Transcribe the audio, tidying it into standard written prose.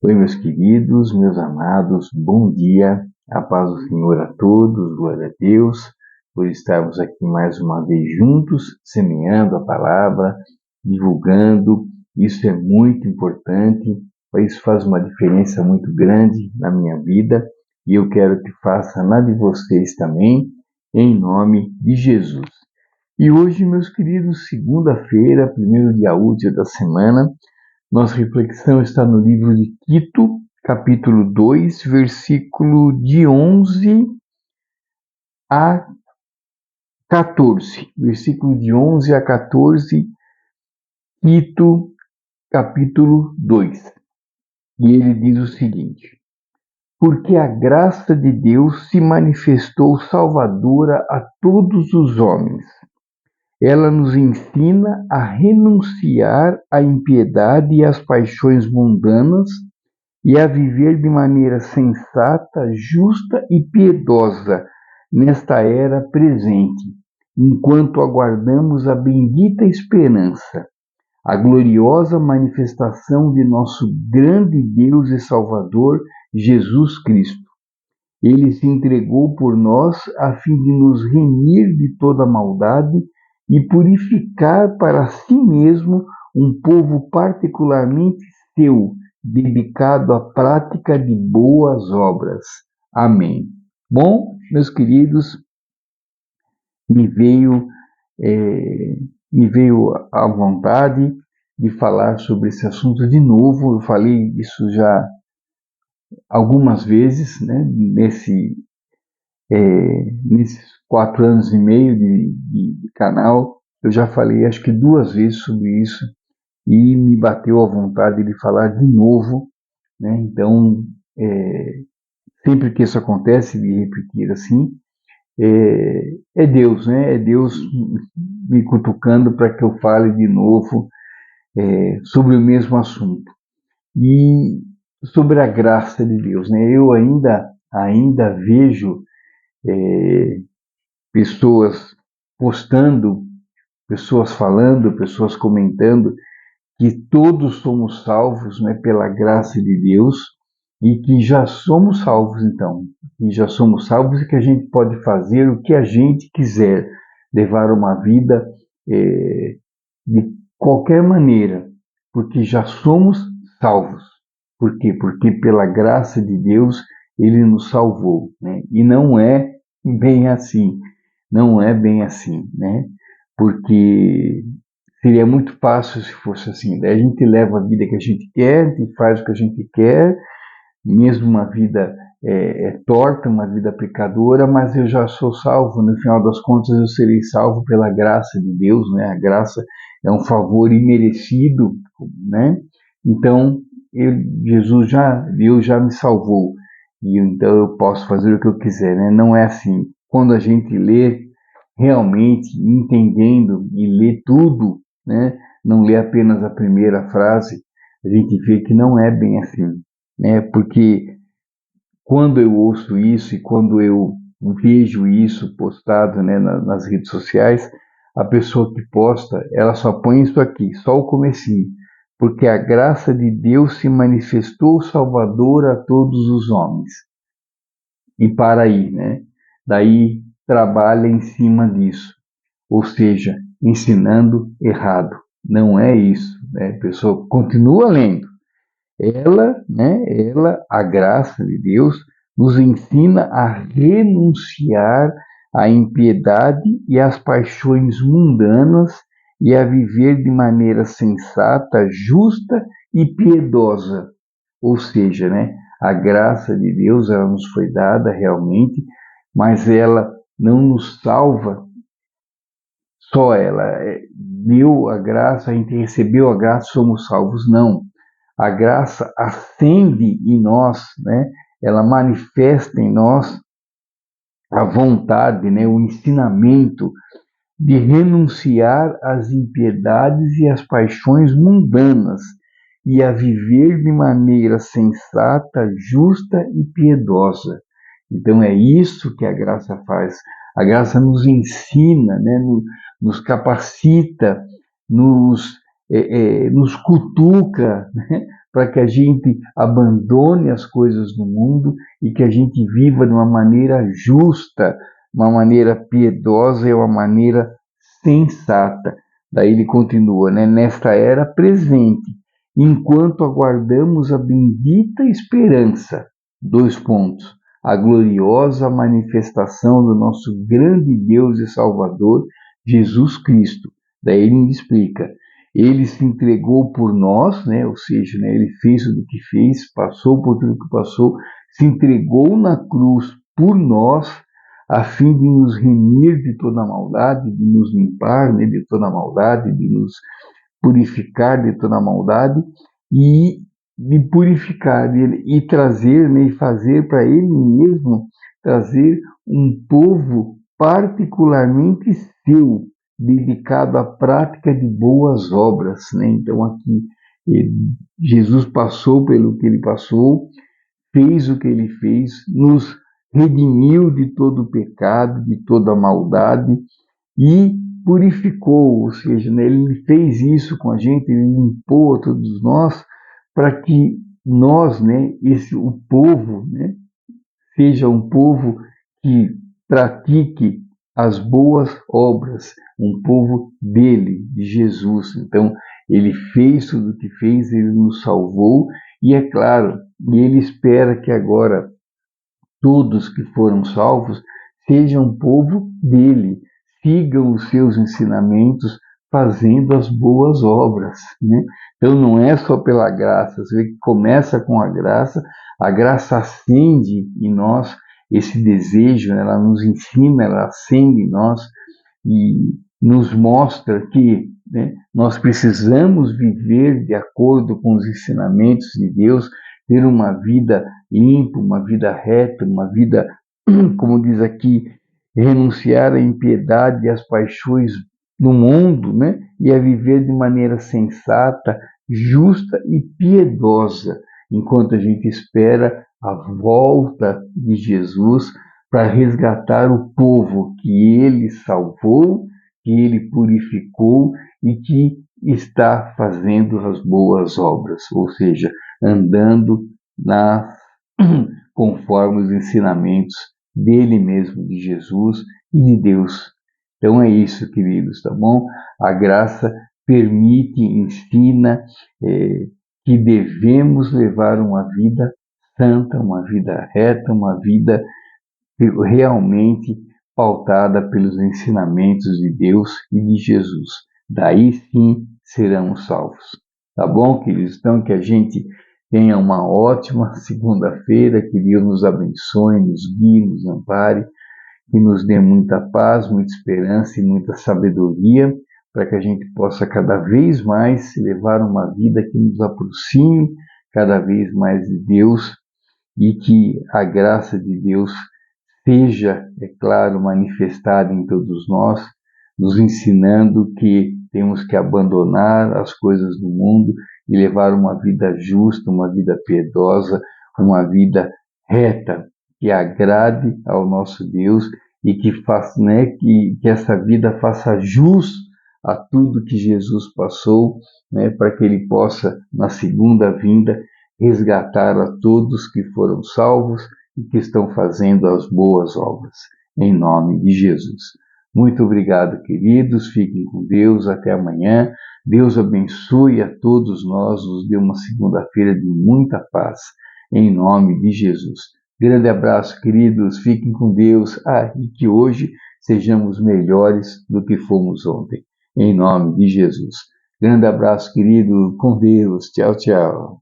Oi, meus queridos, meus amados, bom dia, a paz do Senhor a todos, glória a Deus, por estarmos aqui mais uma vez juntos, semeando a palavra, divulgando, isso é muito importante, isso faz uma diferença muito grande na minha vida e eu quero que faça na de vocês também, em nome de Jesus. E hoje, meus queridos, segunda-feira, primeiro dia útil da semana, nossa reflexão está no livro de Tito, capítulo 2, versículo de 11 a 14. Versículo de 11 a 14, Tito, capítulo 2. E ele diz o seguinte: porque a graça de Deus se manifestou salvadora a todos os homens. Ela nos ensina a renunciar à impiedade e às paixões mundanas e a viver de maneira sensata, justa e piedosa nesta era presente, enquanto aguardamos a bendita esperança, a gloriosa manifestação de nosso grande Deus e Salvador, Jesus Cristo. Ele se entregou por nós a fim de nos remir de toda maldade e purificar para si mesmo um povo particularmente seu, dedicado à prática de boas obras. Amém. Bom, meus queridos, me veio, me veio a vontade de falar sobre esse assunto de novo. Eu falei isso já algumas vezes, né, nesses 4 anos e meio de canal. Eu já falei acho que 2 vezes sobre isso e me bateu a vontade de falar de novo, né? Então, sempre que isso acontece, de repetir assim, é Deus, né? É Deus me cutucando para que eu fale de novo sobre o mesmo assunto. E sobre a graça de Deus, né? Eu ainda vejo pessoas postando, pessoas falando, pessoas comentando que todos somos salvos, né, pela graça de Deus e que já somos salvos então, e já somos salvos e que a gente pode fazer o que a gente quiser, levar uma vida de qualquer maneira, porque já somos salvos. Por quê? Porque pela graça de Deus Ele nos salvou, né? E não é bem assim, não é bem assim, né? Porque seria muito fácil se fosse assim. Daí a gente leva a vida que a gente quer, a gente faz o que a gente quer, mesmo uma vida torta, uma vida pecadora, mas eu já sou salvo. No final das contas, eu serei salvo pela graça de Deus, né? A graça é um favor imerecido, né? Então, Deus já me salvou e então eu posso fazer o que eu quiser, né? Não é assim. Quando a gente lê realmente entendendo e lê tudo, né? Não lê apenas a primeira frase, a gente vê que não é bem assim, né? Porque quando eu ouço isso e quando eu vejo isso postado, né, nas redes sociais, a pessoa que posta, ela só põe isso aqui, só o comecinho, porque a graça de Deus se manifestou salvador a todos os homens. E para aí, né? Daí trabalha em cima disso, ou seja, ensinando errado. Não é isso, né? A pessoa continua lendo. A graça de Deus, nos ensina a renunciar à impiedade e às paixões mundanas e a viver de maneira sensata, justa e piedosa. Ou seja, né, a graça de Deus, ela nos foi dada realmente, mas ela não nos salva só ela. Deu a graça, a gente recebeu a graça, somos salvos. Não. A graça acende em nós, né? Ela manifesta em nós a vontade, né? O ensinamento de renunciar às impiedades e às paixões mundanas e a viver de maneira sensata, justa e piedosa. Então é isso que a graça faz. A graça nos ensina, né? Nos capacita, nos cutuca, né? para que a gente abandone as coisas do mundo e que a gente viva de uma maneira justa, uma maneira piedosa e uma maneira sensata. Daí ele continua, né? Nesta era presente, enquanto aguardamos a bendita esperança, dois pontos, a gloriosa manifestação do nosso grande Deus e Salvador, Jesus Cristo. Daí ele me explica, ele se entregou por nós, né? Ou seja, né? Ele fez o que fez, passou por tudo que passou, se entregou na cruz por nós, a fim de nos remir de toda a maldade, de nos limpar, né? De toda a maldade, de nos purificar de toda a maldade e de purificar e trazer, né, e fazer para ele mesmo, trazer um povo particularmente seu, dedicado à prática de boas obras, né? Então aqui Jesus passou pelo que ele passou, fez o que ele fez, nos redimiu de todo o pecado, de toda a maldade e purificou, ou seja, né, ele fez isso com a gente, ele limpou a todos nós para que nós, né, o povo, né, seja um povo que pratique as boas obras, um povo dele, de Jesus. Então, ele fez tudo o que fez, ele nos salvou, e é claro, e ele espera que agora todos que foram salvos sejam um povo dele, sigam os seus ensinamentos, fazendo as boas obras, né? Então não é só pela graça, você vê que começa com a graça acende em nós esse desejo, ela nos ensina, ela acende em nós e nos mostra que, né, nós precisamos viver de acordo com os ensinamentos de Deus, ter uma vida limpa, uma vida reta, uma vida, como diz aqui, renunciar à impiedade e às paixões do mundo, né? E a viver de maneira sensata, justa e piedosa, enquanto a gente espera a volta de Jesus para resgatar o povo que ele salvou, que ele purificou e que está fazendo as boas obras, ou seja, andando conforme os ensinamentos dele mesmo, de Jesus e de Deus. Então é isso, queridos, tá bom? A graça permite, ensina que devemos levar uma vida santa, uma vida reta, uma vida realmente pautada pelos ensinamentos de Deus e de Jesus. Daí sim seremos salvos. Tá bom, queridos? Então que a gente tenha uma ótima segunda-feira, que Deus nos abençoe, nos guie, nos ampare, que nos dê muita paz, muita esperança e muita sabedoria, para que a gente possa cada vez mais levar uma vida que nos aproxime cada vez mais de Deus e que a graça de Deus seja, é claro, manifestada em todos nós, nos ensinando que temos que abandonar as coisas do mundo e levar uma vida justa, uma vida piedosa, uma vida reta, que agrade ao nosso Deus e que faça, né, que essa vida faça jus a tudo que Jesus passou, né, para que ele possa, na segunda vinda, resgatar a todos que foram salvos e que estão fazendo as boas obras, em nome de Jesus. Muito obrigado, queridos, fiquem com Deus, até amanhã. Deus abençoe a todos nós, nos dê uma segunda-feira de muita paz, em nome de Jesus. Grande abraço, queridos, fiquem com Deus, e que hoje sejamos melhores do que fomos ontem, em nome de Jesus. Grande abraço, querido, com Deus, tchau, tchau.